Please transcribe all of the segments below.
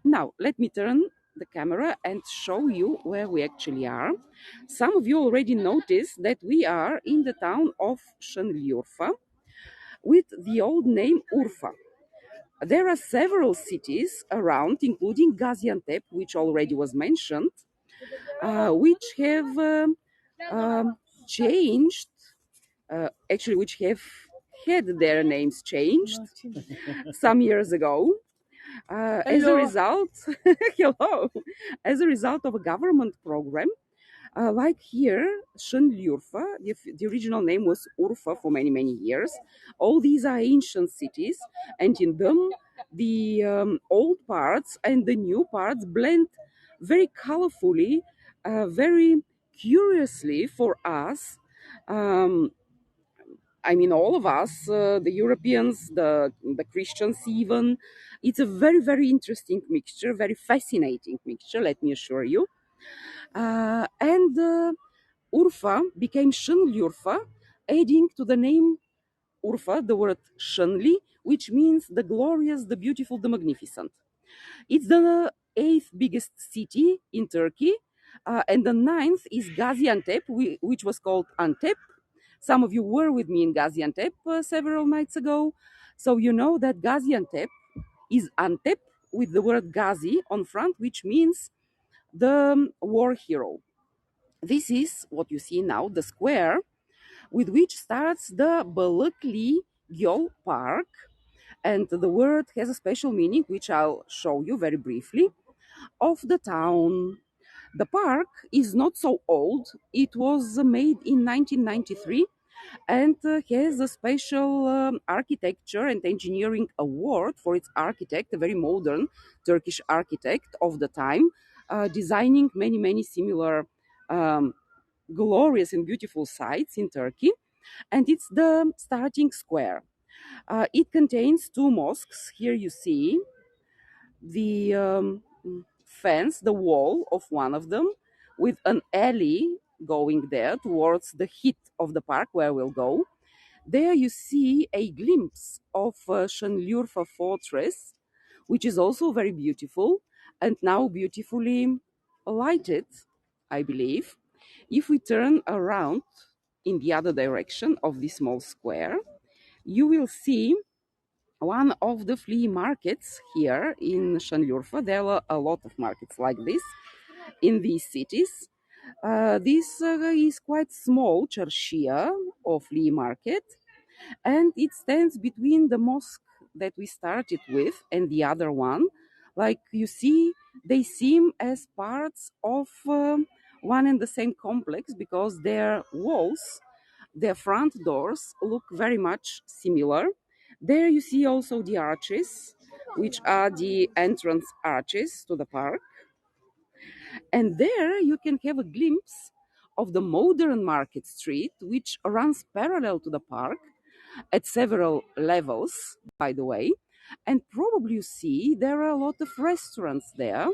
Now, let me turn the camera and show you where we actually are. Some of you already noticed that we are in the town of Sanliurfa with the old name Urfa. There are several cities around, including Gaziantep, which already was mentioned, which have changed, actually, which have had their names changed some years ago. As a result, hello, as a result of a government program, like here, Sanliurfa, the original name was Urfa for many, many years. All these are ancient cities, and in them, the old parts and the new parts blend very colorfully, very curiously for us. Um, I mean, all of us, the Europeans, the Christians, even. It's a very, very interesting mixture, very fascinating mixture, let me assure you. And Urfa became Sanliurfa, adding to the name Urfa the word Shanli, which means the glorious, the beautiful, the magnificent. It's the eighth biggest city in Turkey, and the ninth is Gaziantep, which was called Antep. Some of you were with me in Gaziantep several nights ago, so you know that Gaziantep is Antep with the word Gazi on front, which means the war hero. This is what you see now, the square with which starts the Balıklı Göl Park. And the word has a special meaning, which I'll show you very briefly, of the town. The park is not so old. It was made in 1993 and has a special architecture and engineering award for its architect, a very modern Turkish architect of the time, designing many, many similar um, glorious and beautiful sites in Turkey. And it's the starting square. It contains two mosques. Here you see the fence, the wall of one of them, with an alley going there towards the heat of the park where we'll go. There you see a glimpse of Sanliurfa fortress, which is also very beautiful and now beautifully lighted, I believe. If we turn around in the other direction of this small square, you will see one of the flea markets here in Sanliurfa. There are a lot of markets like this in these cities. This is quite small charshia or flea market, and it stands between the mosque that we started with and the other one. Like you see, they seem as parts of one and the same complex because their walls, their front doors look very much similar. There you see also the arches, which are the entrance arches to the park. And there you can have a glimpse of the modern market street, which runs parallel to the park at several levels, by the way. And probably you see there are a lot of restaurants there.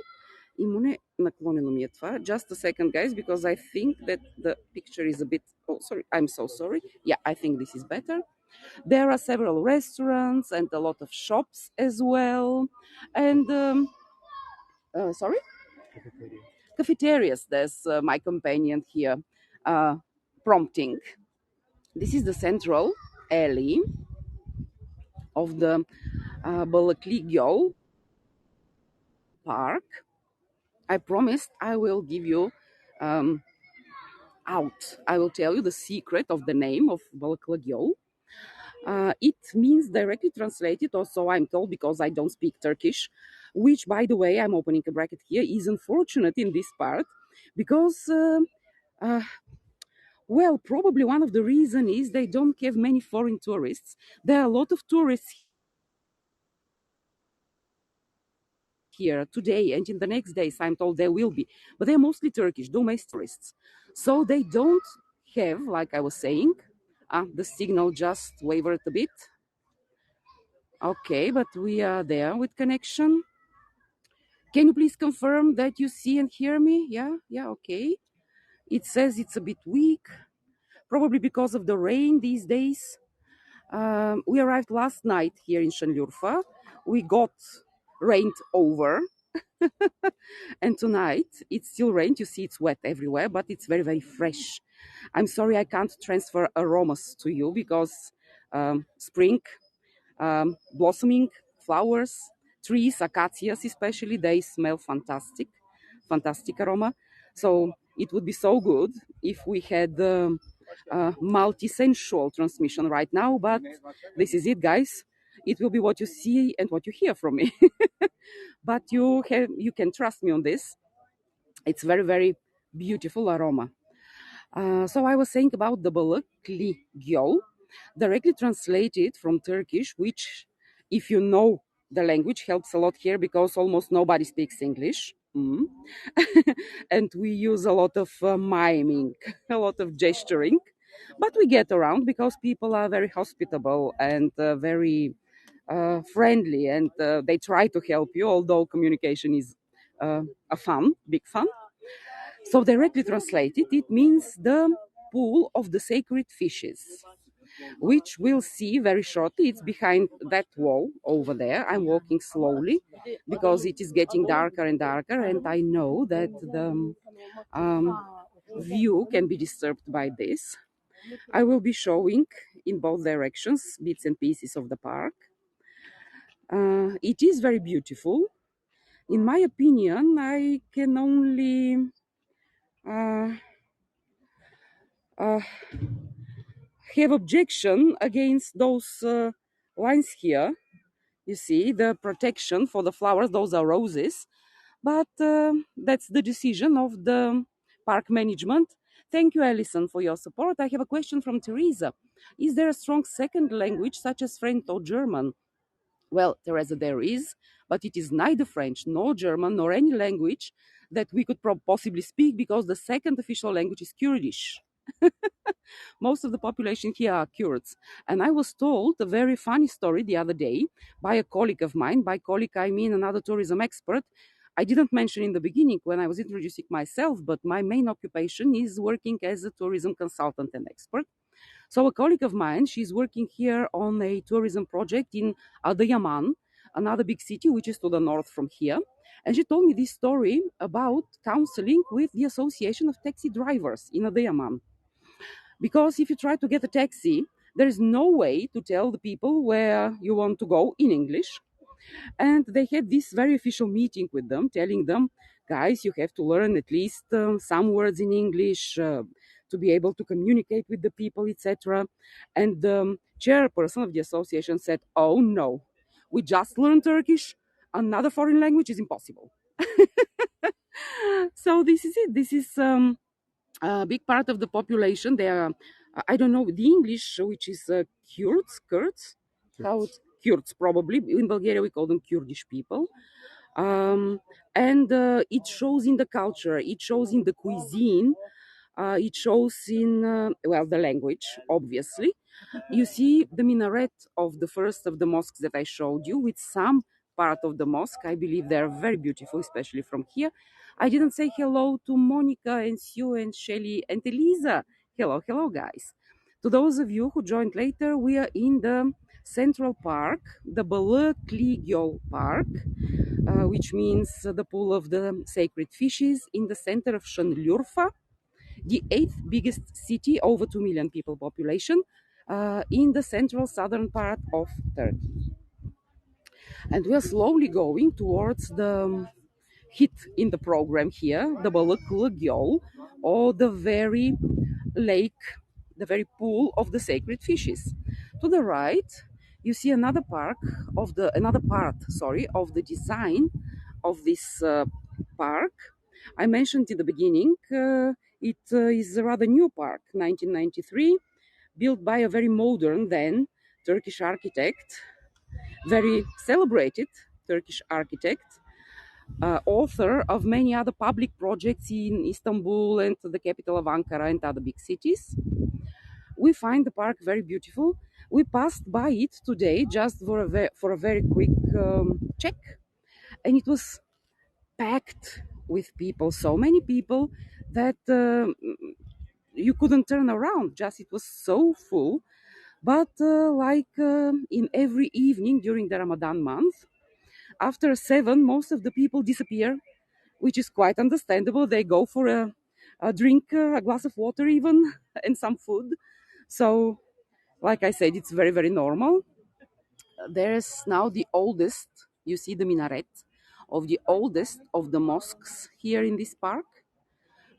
Just a second, guys, because I think that the picture is a bit. Oh, sorry, I'm so sorry. Yeah, I think this is better. There are several restaurants and a lot of shops as well. And, sorry? Cafeterias. There's my companion here prompting. This is the central alley of the Balıklı Park. I promised I will give you um, I will tell you the secret of the name of Balıklı. It means directly translated, or so I'm told because I don't speak Turkish, which, by the way, I'm opening a bracket here, is unfortunate in this part because, uh, well, probably one of the reasons is they don't have many foreign tourists. There are a lot of tourists here today and in the next days. I'm told there will be, but they're mostly Turkish domestic tourists, so they don't have, like I was saying, the signal just wavered a bit. Okay, but we are there with connection. Can you please confirm that you see and hear me? Yeah, okay. It says it's a bit weak, probably because of the rain these days. We arrived last night here in Sanliurfa. We got rained over And tonight it's still rained. You see, it's wet everywhere, but it's very, very fresh. I'm sorry I can't transfer aromas to you because spring, blossoming flowers, trees, acacias especially, they smell fantastic, fantastic aroma. So it would be so good if we had multi-sensual transmission right now, but this is it, guys. It will be what you see and what you hear from me. But you can trust me on this. It's very, very beautiful aroma. So I was saying about the balıklı göl, directly translated from Turkish, which, if you know the language, helps a lot here because almost nobody speaks English. And we use a lot of miming, a lot of gesturing, but we get around because people are very hospitable and very friendly, and they try to help you, although communication is big fun. So, directly translated, it means the pool of the sacred fishes, which we'll see very shortly. It's behind that wall over there. I'm walking slowly because it is getting darker and darker, and I know that the view can be disturbed by this. I will be showing in both directions bits and pieces of the park. It is very beautiful. In my opinion, I can only uh, uh, have objection against those lines here. You see the protection for the flowers; those are roses, but that's the decision of the park management. Thank you, Alison, for your support. I have a question from Teresa. Is there a strong second language such as French or German? Well, Teresa, there is, but it is neither French nor German nor any language that we could possibly speak because the second official language is Kurdish. Most of the population here are Kurds. And I was told a very funny story the other day by a colleague of mine. By colleague, I mean another tourism expert. I didn't mention in the beginning when I was introducing myself, but my main occupation is working as a tourism consultant and expert. So a colleague of mine, she's working here on a tourism project in Adıyaman, another big city which is to the north from here. And she told me this story about counseling with the Association of Taxi Drivers in Adıyaman. Because if you try to get a taxi, there is no way to tell the people where you want to go in English. And they had this very official meeting with them, telling them, guys, you have to learn at least some words in English to be able to communicate with the people, etc. And the chairperson of the association said, oh no, we just learned Turkish. Another foreign language is impossible. So this is it. This is a big part of the population. They are, I don't know the English, which is Kurds, how it's Kurds probably. In Bulgaria, we call them Kurdish people. And it shows in the culture, it shows in the cuisine, it shows in, well, the language, obviously. You see the minaret of the first of the mosques that I showed you with some part of the mosque. I believe they're very beautiful, especially from here. I didn't say hello to Monica and Sue and Shelly and Elisa. Hello, hello, guys. To those of you who joined later, we are in the Central Park, the Balıklı Park, which means the pool of the sacred fishes in the center of Sanliurfa, the eighth biggest city, over 2 million people population, in the central southern part of Turkey. And we are slowly going towards the hit in the program here, the Balıklı Göl, or the very lake, the very pool of the sacred fishes. To the right, you see another part, of the design of this park. I mentioned in the beginning, it is a rather new park, 1993, built by a very modern then Turkish architect, very celebrated Turkish architect, author of many other public projects in Istanbul and the capital of Ankara and other big cities. We find the park very beautiful. We passed by it today just for a very quick check, and it was packed with people, so many people that you couldn't turn around. Just it was so full. But in every evening during the Ramadan month, After 7, most of the people disappear, which is quite understandable. They go for a drink, a glass of water even, and some food. So, like I said, it's very, very normal. There's now the oldest, you see the minaret of the oldest of the mosques here in this park.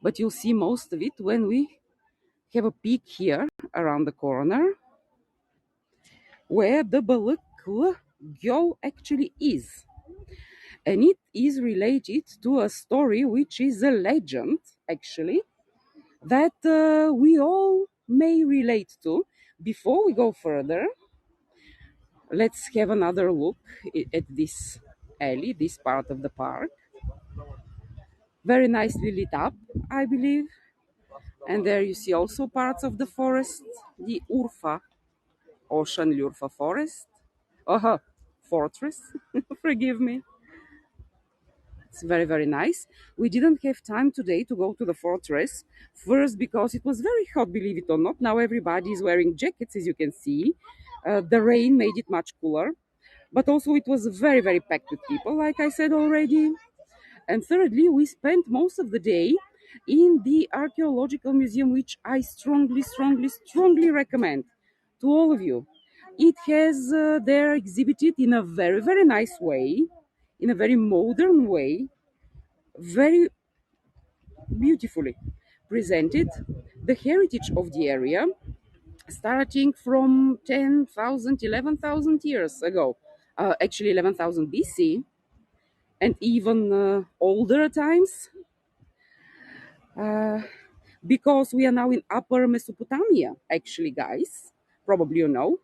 But you'll see most of it when we have a peek here around the corner where the Balıklı Göl actually is. And it is related to a story which is a legend, actually, that we all may relate to. Before we go further, let's have another look at this alley, this part of the park. Very nicely lit up, I believe. And there you see also parts of the forest, the Urfa or Sanliurfa forest. Fortress, forgive me. It's very, very nice. We didn't have time today to go to the fortress. First, because it was very hot, believe it or not. Now everybody is wearing jackets, as you can see. The rain made it much cooler. But also, it was very, very packed with people, like I said already. And thirdly, we spent most of the day in the archaeological museum, which I strongly, strongly, strongly recommend to all of you. It has there exhibited in a very, very nice way, in a very modern way, very beautifully presented the heritage of the area, starting from 10,000, 11,000 years ago, actually 11,000 BC, and even older times, because we are now in Upper Mesopotamia, actually, guys. Probably you know.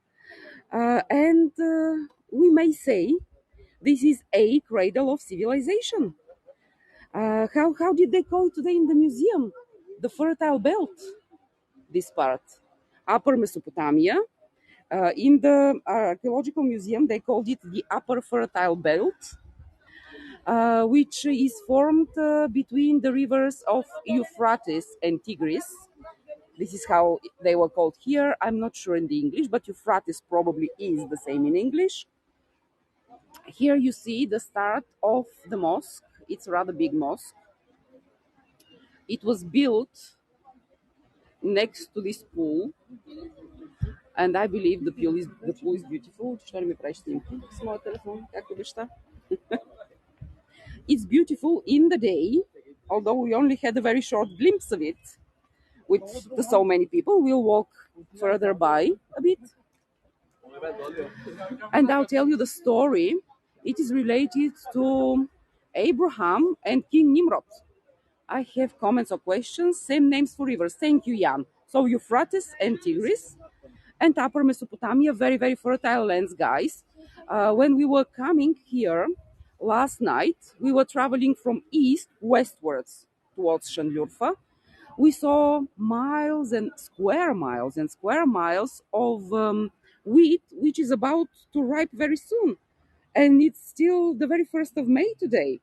And we may say this is a cradle of civilization. How did they call it today in the museum? The Fertile Belt, this part. Upper Mesopotamia. In the archaeological museum, they called it the Upper Fertile Belt, which is formed between the rivers of Euphrates and Tigris. This is how they were called here. I'm not sure in the English, but Euphrates probably is the same in English. Here you see the start of the mosque. It's a rather big mosque. It was built next to this pool, and I believe the pool is beautiful. It's beautiful in the day, although we only had a very short glimpse of it with so many people. We'll walk further by a bit, and I'll tell you the story. It is related to Abraham and King Nimrod. I have comments or questions. Same names for rivers. Thank you, Jan. So Euphrates and Tigris and Upper Mesopotamia, very, very fertile lands, guys. When we were coming here last night, we were traveling from east westwards towards Sanliurfa. We saw miles and square miles of wheat, which is about to ripe very soon. And it's still the very 1st of May today.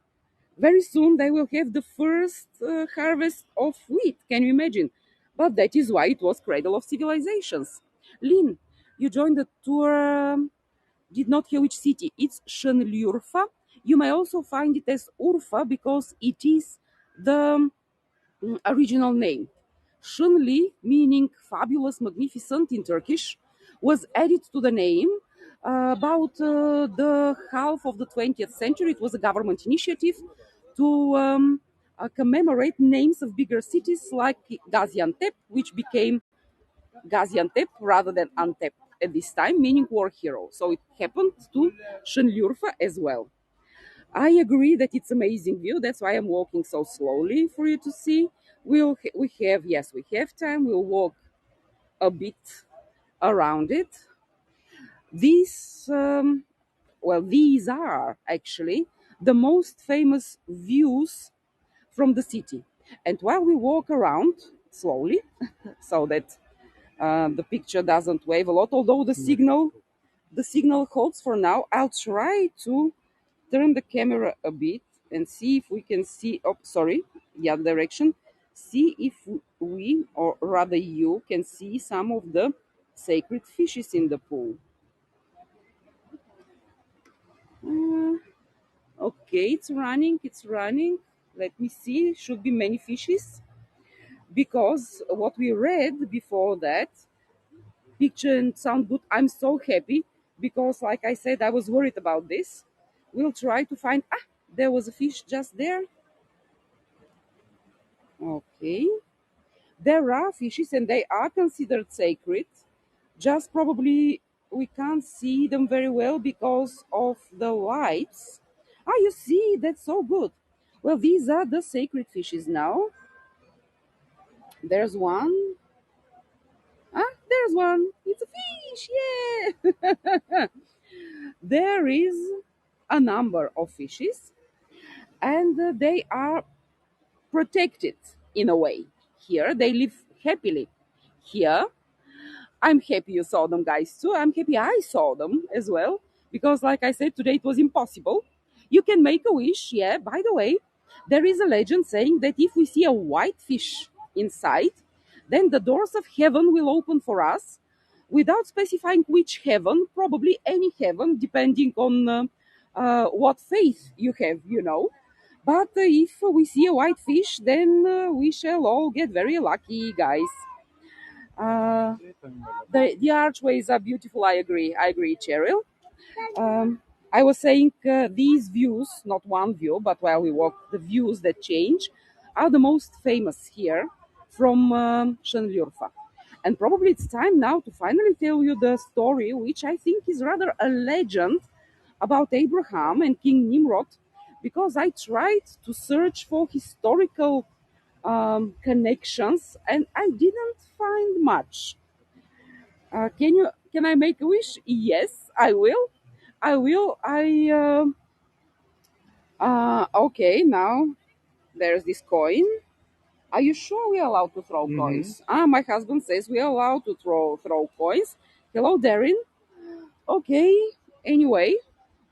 Very soon they will have the first harvest of wheat. Can you imagine? But that is why it was cradle of civilizations. Lynn, you joined the tour, did not hear which city. It's Sanliurfa. You may also find it as Urfa because it is the original name. Şenli, meaning fabulous, magnificent in Turkish, was added to the name about the half of the 20th century. It was a government initiative to commemorate names of bigger cities like Gaziantep, which became Gaziantep rather than Antep at this time, meaning war hero. So it happened to Sanliurfa as well. I agree that it's amazing view. That's why I'm walking so slowly for you to see. We have time. We'll walk a bit around it. These are actually the most famous views from the city. And while we walk around slowly, so that the picture doesn't wave a lot, although the signal holds for now, I'll try to turn the camera a bit and see if we can see, the other direction, see if we, or rather you, can see some of the sacred fishes in the pool. Okay, it's running, it's running. Let me see, should be many fishes because what we read before that picture and sound good. I'm so happy because, like I said, I was worried about this. We'll try to find. Ah, there was a fish just there. Okay. There are fishes and they are considered sacred. Just probably we can't see them very well because of the lights. Ah, you see, that's so good. Well, these are the sacred fishes now. There's one. Ah, there's one. It's a fish. Yeah. There is a number of fishes and they are protected in a way. Here they live happily. Here I'm happy you saw them, guys, too. I'm happy I saw them as well because, like I said, today it was impossible. You can make a wish. Yeah, by the way, there is a legend saying that if we see a white fish inside, then the doors of heaven will open for us without specifying which heaven, probably any heaven, depending on what faith you have, you know. But if we see a white fish, then we shall all get very lucky, guys. Uh, the archways are beautiful. I agree. I agree, Cheryl. Um, I was saying these views, not one view, but while we walk, the views that change are the most famous here from Sanliurfa. And probably it's time now to finally tell you the story, which I think is rather a legend about Abraham and King Nimrod, because I tried to search for historical connections and I didn't find much. Can I make a wish? Yes, I will. I will. Okay, now there's this coin. Are you sure we are allowed to throw coins? Ah, my husband says we are allowed to throw coins. Hello, Darren. Okay. Anyway,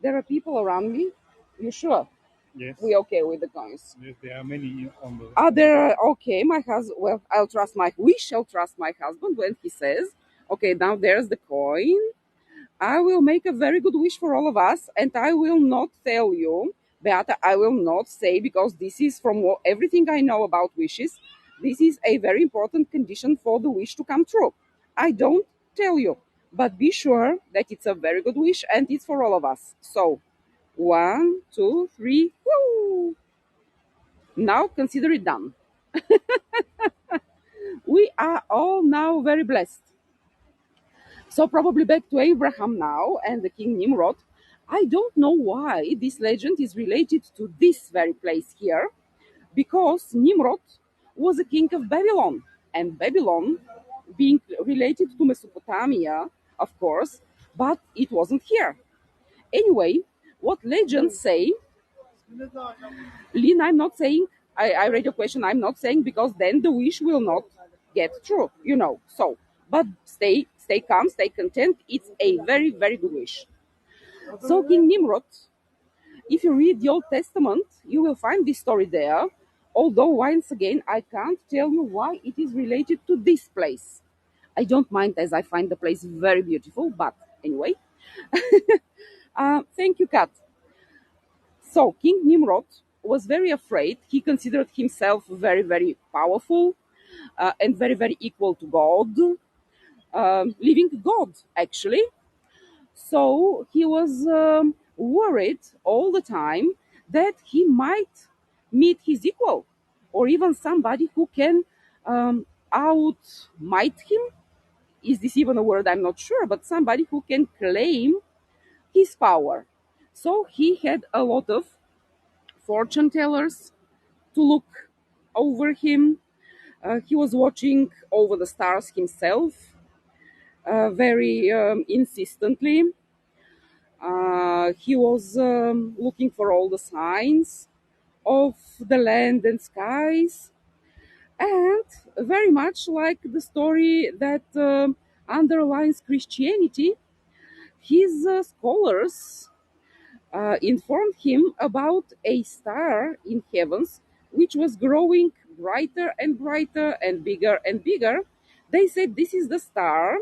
there are people around me. You sure? Yes. We okay with the coins? Yes, there are many on the. Are there? Okay, my husband. Well, I'll trust my. We shall trust my husband when he says, "Okay, now there's the coin." I will make a very good wish for all of us, and I will not tell you, Beata, I will not say because this is from everything I know about wishes. This is a very important condition for the wish to come true. I don't tell you, but be sure that it's a very good wish and it's for all of us. So, one, two, three, woo! Now consider it done. We are all now very blessed. So probably back to Abraham now and the king Nimrod. I don't know why this legend is related to this very place here, because Nimrod was a king of Babylon, and Babylon being related to Mesopotamia, of course, but it wasn't here. Anyway, what legends say, Lynn, I'm not saying, I read your question, I'm not saying because then the wish will not get true, you know. So, but stay calm, stay content. It's a very, very good wish. So, King Nimrod, if you read the Old Testament, you will find this story there. Although, once again, I can't tell you why it is related to this place. I don't mind as I find the place very beautiful, but anyway. Thank you, Kat. So King Nimrod was very afraid. He considered himself very, very powerful and very, very equal to God, living God, actually. So he was worried all the time that he might meet his equal or even somebody who can outmight him. Is this even a word? I'm not sure, but somebody who can claim his power. So he had a lot of fortune tellers to look over him. He was watching over the stars himself very insistently. He was looking for all the signs of the land and skies, and very much like the story that underlines Christianity, his scholars informed him about a star in heavens which was growing brighter and brighter and bigger and bigger. They said this is the star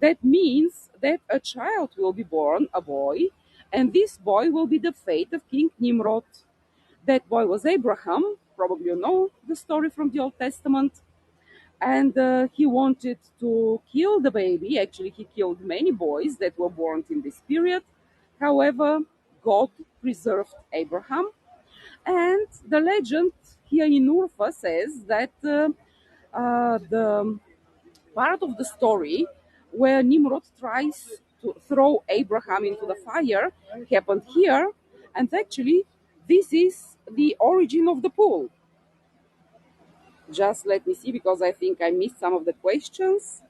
that means that a child will be born, a boy, And this boy will be the fate of King Nimrod. That boy was Abraham. Probably you know the story from the Old Testament. And he wanted to kill the baby. Actually, he killed many boys that were born in this period. However, God preserved Abraham. And the legend here in Urfa says that the part of the story where Nimrod tries to throw Abraham into the fire happened here. And actually, this is the origin of the pool. Just let me see because I think I missed some of the questions.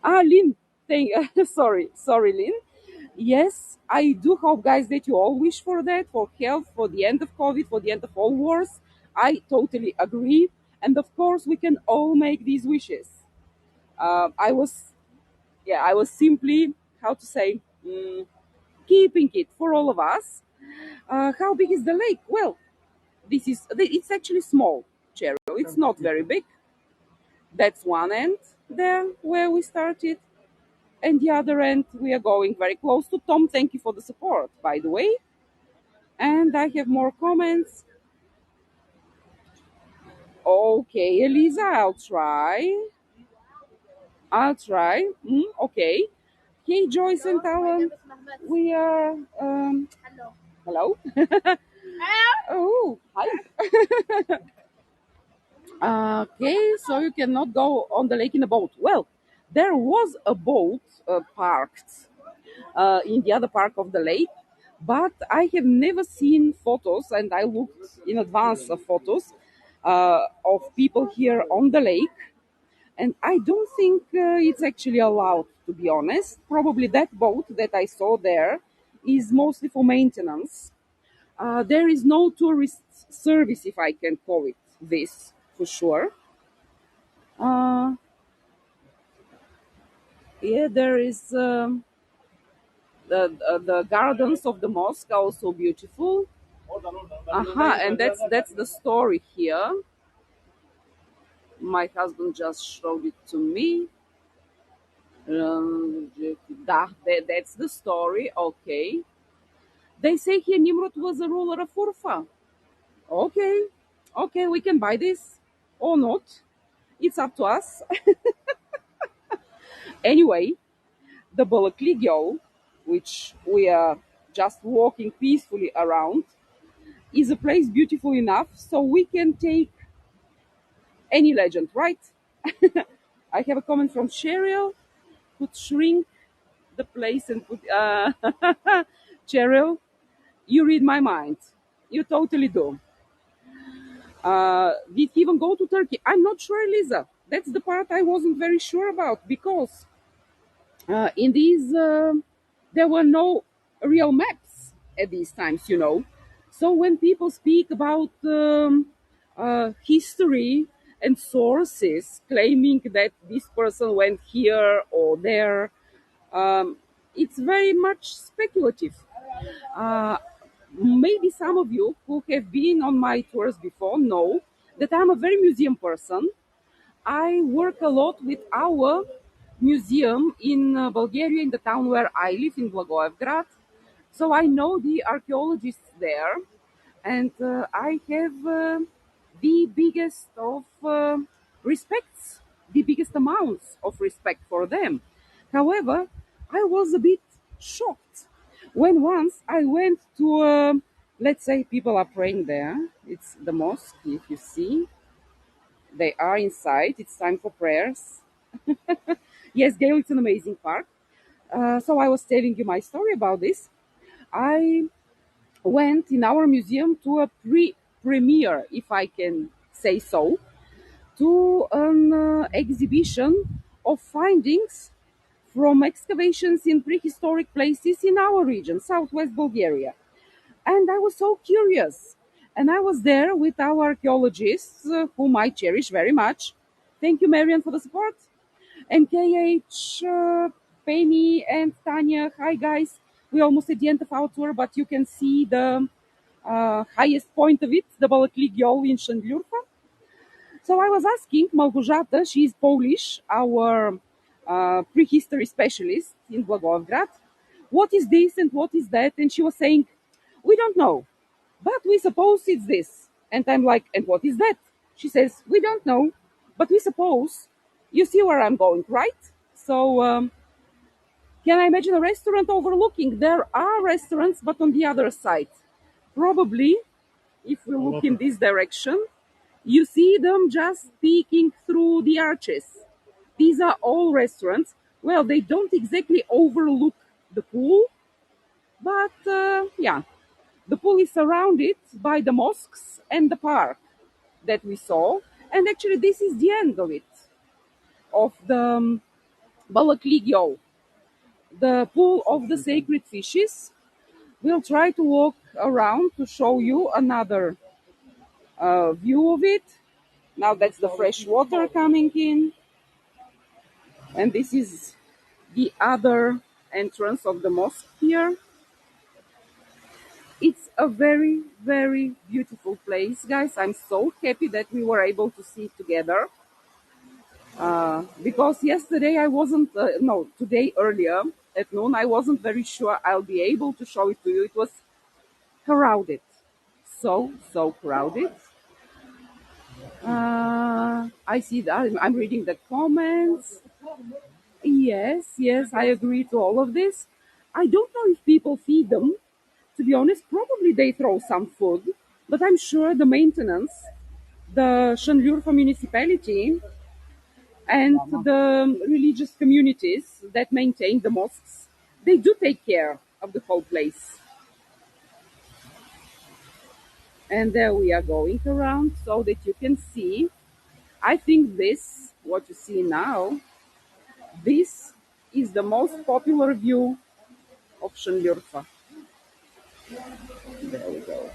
Lynn, thank, sorry, Lynn. Yes, I do hope, guys, that you all wish for that, for health, for the end of COVID, for the end of all wars. I totally agree. And of course, we can all make these wishes. I was, yeah, I was simply, how to say, keeping it for all of us. How big is the lake? Well, it's actually small, Cheryl. It's not very big. That's one end there where we started. And the other end, we are going very close to Tom. Thank you for the support, by the way. And I have more comments. Okay, Elisa, I'll try. Okay. Hey, Joyce and Alan. We are. Hello. Oh, hi. Okay, so you cannot go on the lake in a boat. Well, there was a boat parked in the other part of the lake, but I have never seen photos, and I looked in advance of photos of people here on the lake, and I don't think it's actually allowed, to be honest. Probably that boat that I saw there is mostly for maintenance. There is no tourist service, if I can call it this, for sure. Uh, yeah, there is the gardens of the mosque are also beautiful. And that's the story here. My husband just showed it to me. That's the story. Okay. They say here Nimrod was a ruler of Urfa. Okay. Okay, we can buy this or not. It's up to us. Anyway, the Balakligyo, which we are just walking peacefully around, is a place beautiful enough so we can take any legend, right? I have a comment from Cheryl. Could shrink the place and put. Cheryl, you read my mind. You totally do. Did he even go to Turkey? I'm not sure, Lisa. That's the part I wasn't very sure about because in these there were no real maps at these times. So when people speak about history and sources claiming that this person went here or there, um, it's very much speculative. uh, Maybe some of you who have been on my tours before know that I'm a very museum person. I work a lot with our museum in Bulgaria, in the town where I live, in Blagoevgrad. So I know the archaeologists there, and I have the biggest of respects, the biggest amounts of respect for them. However, I was a bit shocked when once I went to, let's say, people are praying there. It's the mosque, if you see. They are inside. It's time for prayers. Yes, Gail, it's an amazing park. So I was telling you my story about this. I went in our museum to a premiere, if I can say so, to an exhibition of findings from excavations in prehistoric places in our region, southwest Bulgaria. And I was so curious. And I was there with our archaeologists, whom I cherish very much. Thank you, Marian, for the support. And KH, Penny, and Tanya. Hi, guys. We're almost at the end of our tour, but you can see the highest point of it, the Balaklig Yol in Sanliurfa. So I was asking Małgorzata, she is Polish, our prehistory specialist in Blagoevgrad, what is this and what is that? And she was saying, we don't know, but we suppose it's this. And I'm like, and what is that? She says, we don't know, but we suppose. You see where I'm going, right? So, can I imagine a restaurant overlooking? There are restaurants, but on the other side. Probably, if we look in this direction, you see them just peeking through the arches. These are all restaurants. Well, they don't exactly overlook the pool, but yeah, the pool is surrounded by the mosques and the park that we saw. And actually, this is the end of it, of the Balakligyo, the pool of the sacred fishes. We'll try to walk around to show you another view of it. Now that's the fresh water coming in. And this is the other entrance of the mosque here. It's a very, very beautiful place, guys. I'm so happy that we were able to see it together. Because yesterday I wasn't, no, today earlier at noon, I wasn't very sure I'll be able to show it to you. It was crowded. So, so crowded. I see that. I'm reading the comments. Yes, yes, I agree to all of this. I don't know if people feed them. To be honest, probably they throw some food, but I'm sure the maintenance, the Sanliurfa municipality, and the religious communities that maintain the mosques, they do take care of the whole place. And there we are going around so that you can see. I think this, what you see now, this is the most popular view of Sanliurfa. There we go.